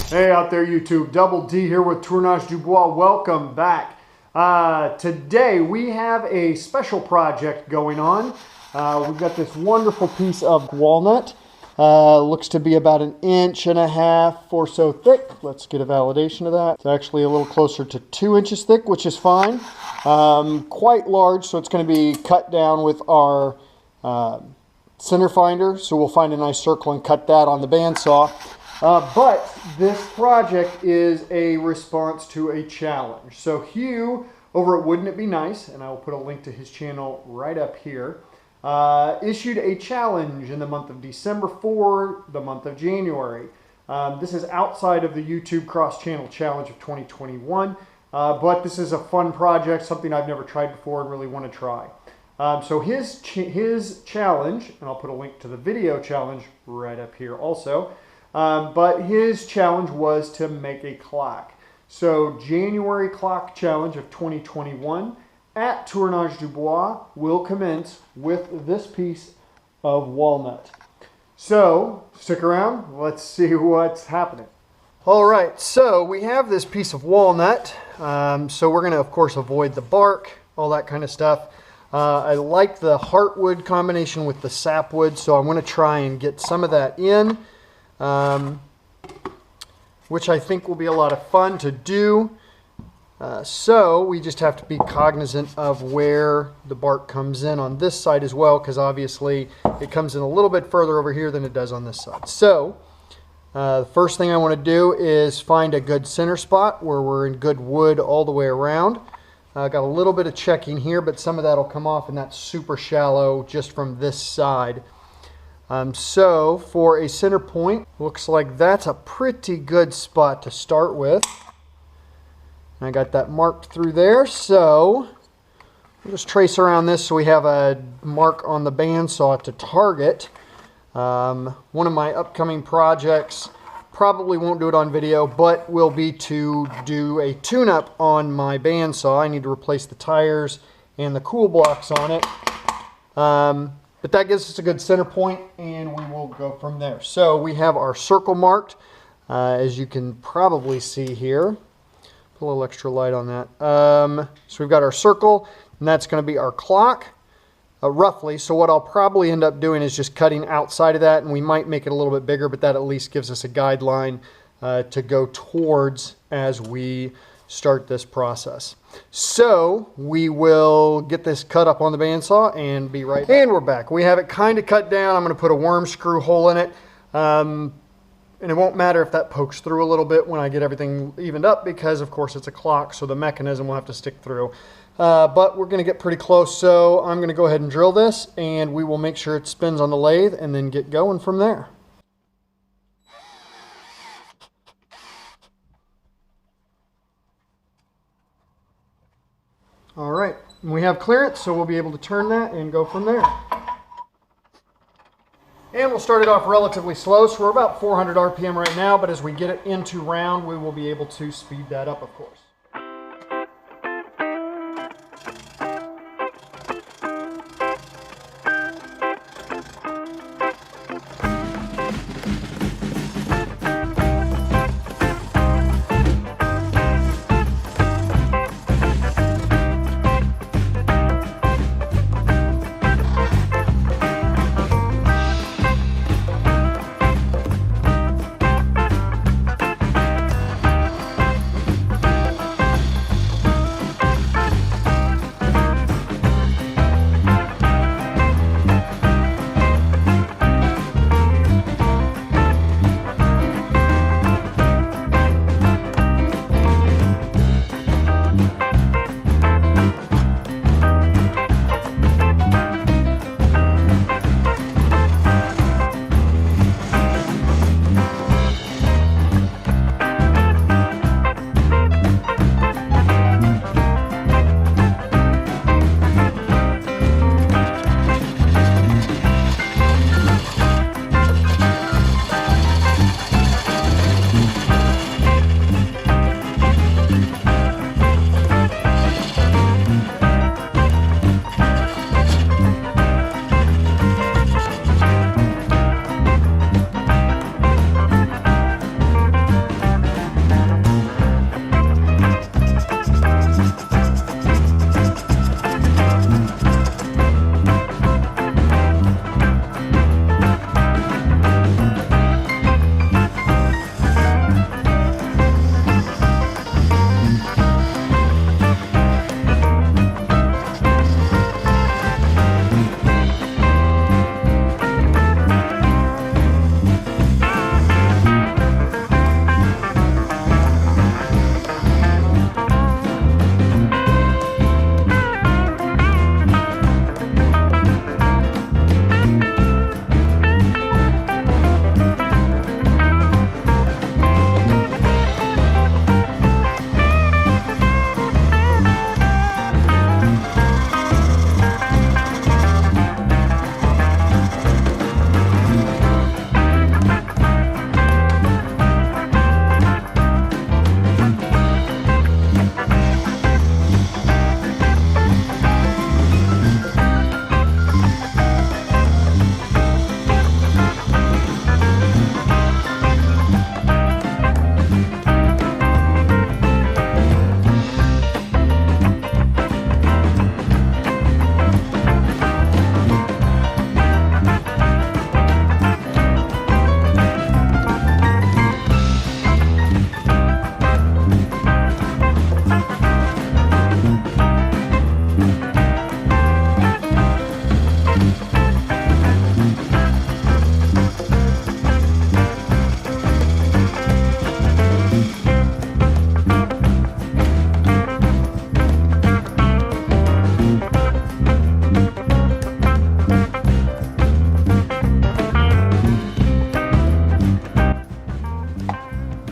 Hey out there YouTube, Double D here with Tournage du Bois. Welcome back. Today we have a special project going on. We've got this wonderful piece of walnut. Looks to be about 1.5 inches or so thick. Let's get a validation of that. It's actually a little closer to 2 inches thick, which is fine. Quite large, so it's going to be cut down with our center finder. So we'll find a nice circle and cut that on the bandsaw. But this project is a response to a challenge. So Hugh over at Wouldn't It Be Nice, and I will put a link to his channel right up here, issued a challenge in the month of December for the month of January. This is outside of the YouTube cross-channel challenge of 2021, but this is a fun project, something I've never tried before and really want to try. So his challenge, and I'll put a link to the video challenge right up here also, but his challenge was to make a clock. So January clock challenge of 2021 at Tournage du Bois will commence with this piece of walnut. So stick around, let's see what's happening. All right, so we have this piece of walnut. So we're gonna of course avoid the bark, all that kind of stuff. I like the heartwood combination with the sapwood, so I'm gonna try and get some of that in. Which I think will be a lot of fun to do. So we just have to be cognizant of where the bark comes in on this side as well, because obviously it comes in a little bit further over here than it does on this side. So the first thing I want to do is find a good center spot where we're in good wood all the way around. Got a little bit of checking here, but some of that will come off, and that's super shallow just from this side. So for a center point, looks like that's a pretty good spot to start with. I got that marked through there, so we'll just trace around this so we have a mark on the bandsaw to target. One of my upcoming projects, probably won't do it on video, but will be to do a tune-up on my bandsaw. I need to replace the tires and the cool blocks on it. But that gives us a good center point, and we will go from there. So we have our circle marked, as you can probably see here. Put a little extra light on that. So we've got our circle, and that's going to be our clock, roughly. So what I'll probably end up doing is just cutting outside of that, and we might make it a little bit bigger, but that at least gives us a guideline to go towards as we start this process. So we will get this cut up on the bandsaw and be right back. And we're back. We have it kind of cut down. I'm going to put a worm screw hole in it. And it won't matter if that pokes through a little bit when I get everything evened up, because of course it's a clock, so the mechanism will have to stick through. But we're going to get pretty close, so I'm going to go ahead and drill this, and we will make sure it spins on the lathe and then get going from there. All right, we have clearance, so we'll be able to turn that and go from there. And we'll start it off relatively slow, so we're about 400 RPM right now, but as we get it into round, we will be able to speed that up, of course.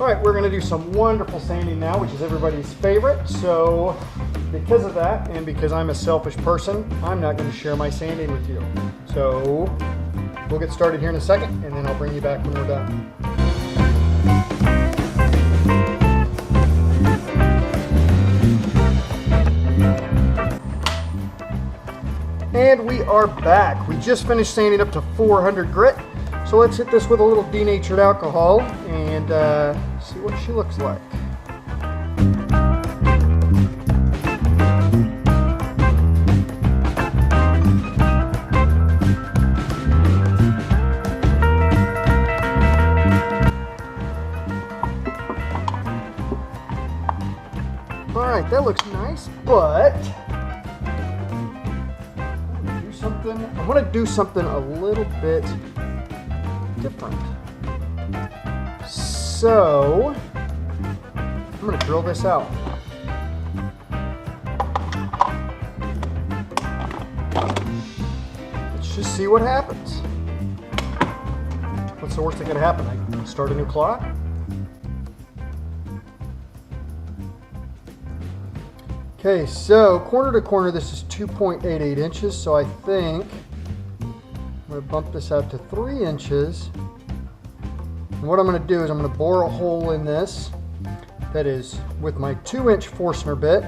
All right, we're gonna do some wonderful sanding now, which is everybody's favorite. So because of that, and because I'm a selfish person, I'm not gonna share my sanding with you. So we'll get started here in a second, and then I'll bring you back when we're done. And we are back. We just finished sanding up to 400 grit. So let's hit this with a little denatured alcohol and see what she looks like. All right, that looks nice, but I want to do something a little bit different. So I'm going to drill this out. Let's just see what happens. What's the worst that could happen? I can start a new clock. Okay, so corner to corner, this is 2.88 inches, so I think I'm going to bump this out to 3 inches. And what I'm going to do is I'm going to bore a hole in this that is with my 2-inch Forstner bit,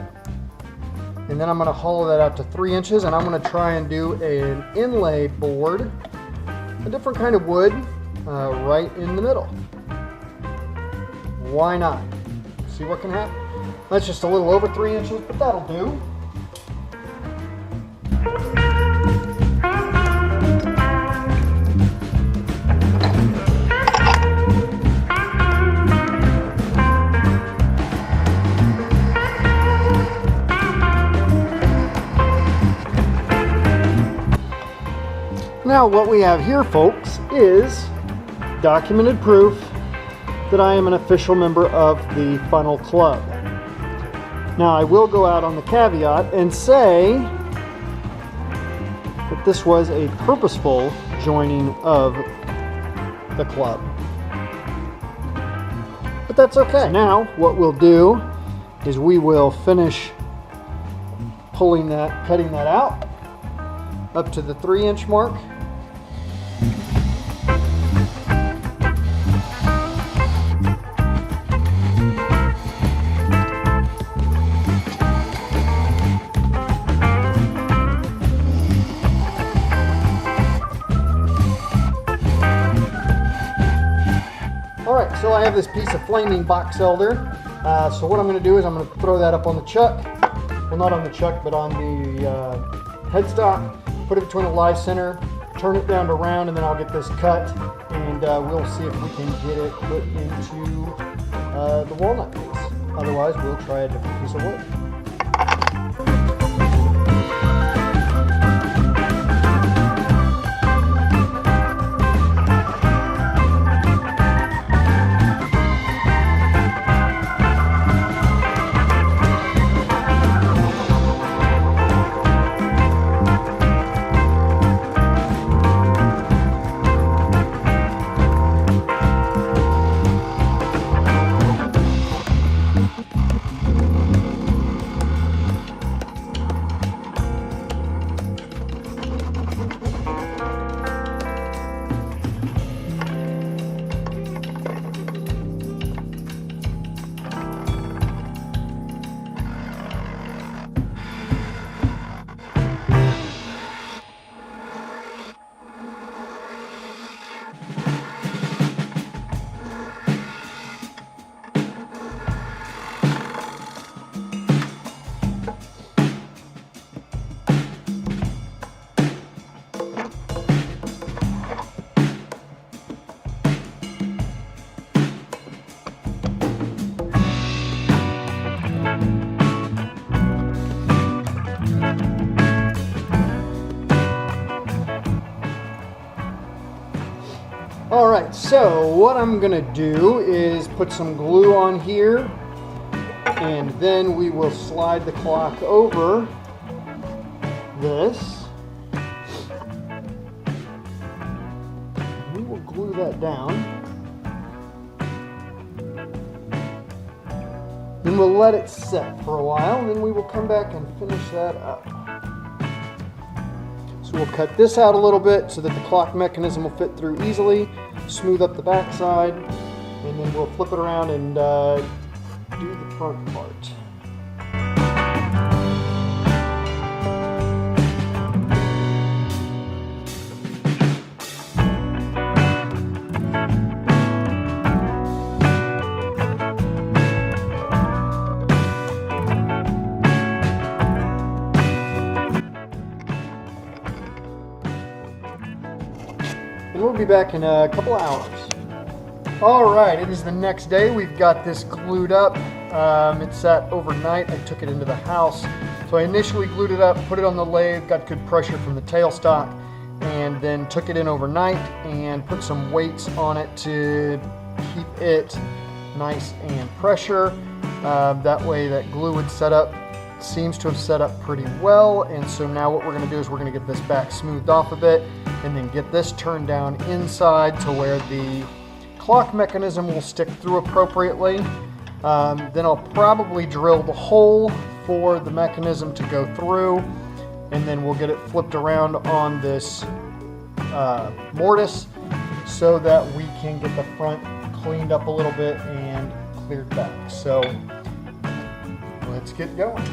and then I'm going to hollow that out to 3 inches, and I'm going to try and do an inlay board, a different kind of wood, right in the middle. Why not? See what can happen. That's just a little over 3 inches, but that'll do. Now what we have here, folks, is documented proof that I am an official member of the Funnel Club. Now I will go out on the caveat and say that this was a purposeful joining of the club. But that's okay. Now what we'll do is we will finish cutting that out up to the 3-inch mark. So I have this piece of flaming box elder. So what I'm going to do is I'm going to throw that up on the chuck. Well, not on the chuck, but on the headstock. Put it between a live center, turn it down to round, and then I'll get this cut. And we'll see if we can get it put into the walnut piece. Otherwise, we'll try a different piece of wood. All right, so what I'm gonna do is put some glue on here, and then we will slide the clock over this. We will glue that down. Then we'll let it set for a while, and then we will come back and finish that up. So we'll cut this out a little bit so that the clock mechanism will fit through easily, smooth up the back side, and then we'll flip it around and do the front part. And we'll be back in a couple hours. Alright, it is the next day. We've got this glued up. It sat overnight. I took it into the house. So I initially glued it up, put it on the lathe, got good pressure from the tailstock, and then took it in overnight and put some weights on it to keep it nice and pressure. That way that glue would set up. Seems to have set up pretty well, and so now what we're going to do is we're going to get this back smoothed off a bit and then get this turned down inside to where the clock mechanism will stick through appropriately. Then I'll probably drill the hole for the mechanism to go through, and then we'll get it flipped around on this mortise so that we can get the front cleaned up a little bit and cleared back. So let's get going.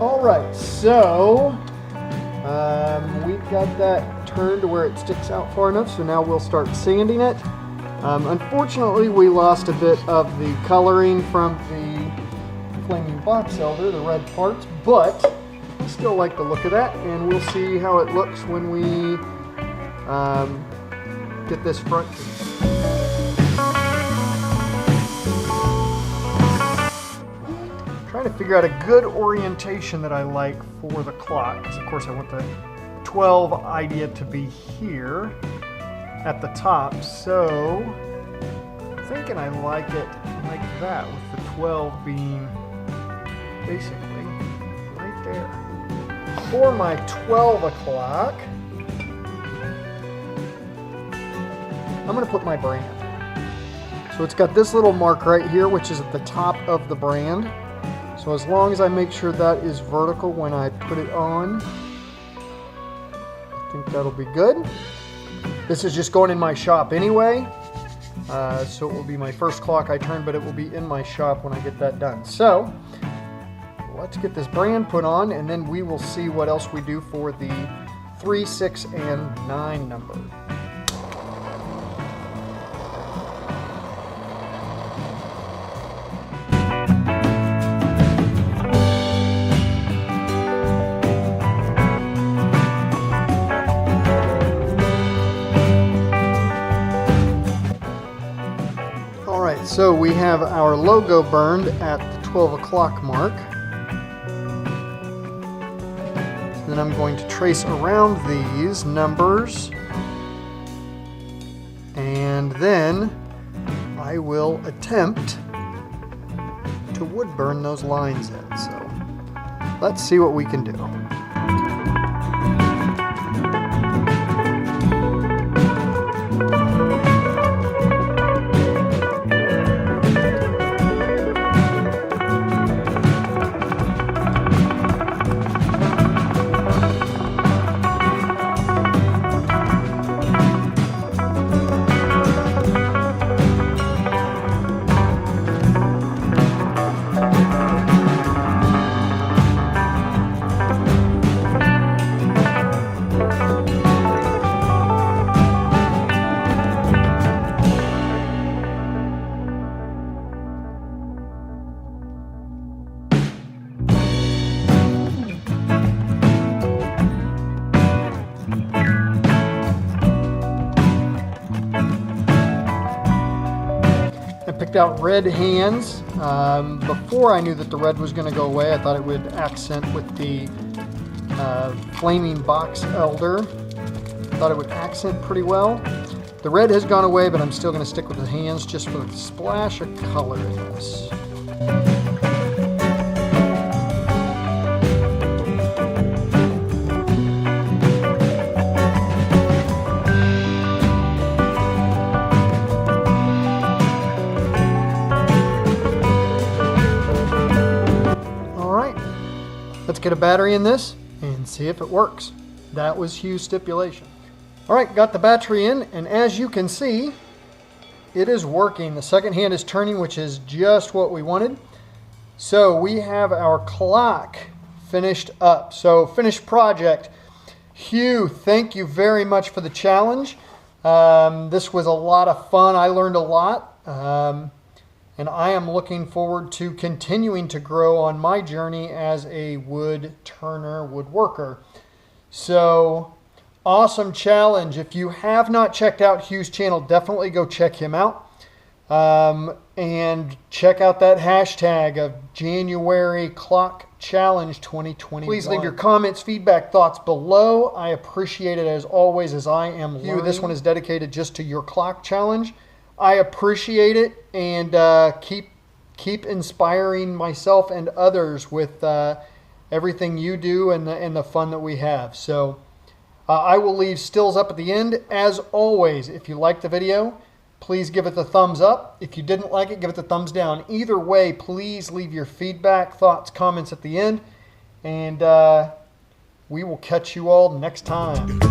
Alright, so we've got that turned to where it sticks out far enough, so now we'll start sanding it. Unfortunately, we lost a bit of the coloring from the flaming box elder, the red parts, but I still like the look of that, and we'll see how it looks when we get this front piece. Trying to figure out a good orientation that I like for the clock, because of course I want the 12 idea to be here at the top, so I'm thinking I like it like that, with the 12 being basically right there. For my 12 o'clock, I'm going to put my brand. So it's got this little mark right here, which is at the top of the brand. So as long as I make sure that is vertical when I put it on, I think that'll be good. This is just going in my shop anyway. So it will be my first clock I turn, but it will be in my shop when I get that done. So let's get this brand put on, and then we will see what else we do for the 3, 6, and 9 number. Alright, so we have our logo burned at the 12 o'clock mark. Then I'm going to trace around these numbers, and then I will attempt to wood burn those lines in. So let's see what we can do. Picked out red hands. Before I knew that the red was going to go away, I thought it would accent with the flaming box elder. Thought it would accent pretty well. The red has gone away, but I'm still going to stick with the hands just for a splash of color in this. Let's get a battery in this and see if it works. That was Hugh's stipulation. All right, got the battery in, and as you can see, it is working. The second hand is turning, which is just what we wanted. So we have our clock finished up. So finished project. Hugh, thank you very much for the challenge. This was a lot of fun. I learned a lot. And I am looking forward to continuing to grow on my journey as a wood turner, woodworker. So, awesome challenge. If you have not checked out Hugh's channel, definitely go check him out. And check out that hashtag of January Clock Challenge 2021. Please leave your comments, feedback, thoughts below. I appreciate it as always, as I am learning. Hugh, this one is dedicated just to your clock challenge. I appreciate it, and keep inspiring myself and others with everything you do and the fun that we have. So I will leave stills up at the end. As always, if you liked the video, please give it the thumbs up. If you didn't like it, give it the thumbs down. Either way, please leave your feedback, thoughts, comments at the end, and we will catch you all next time.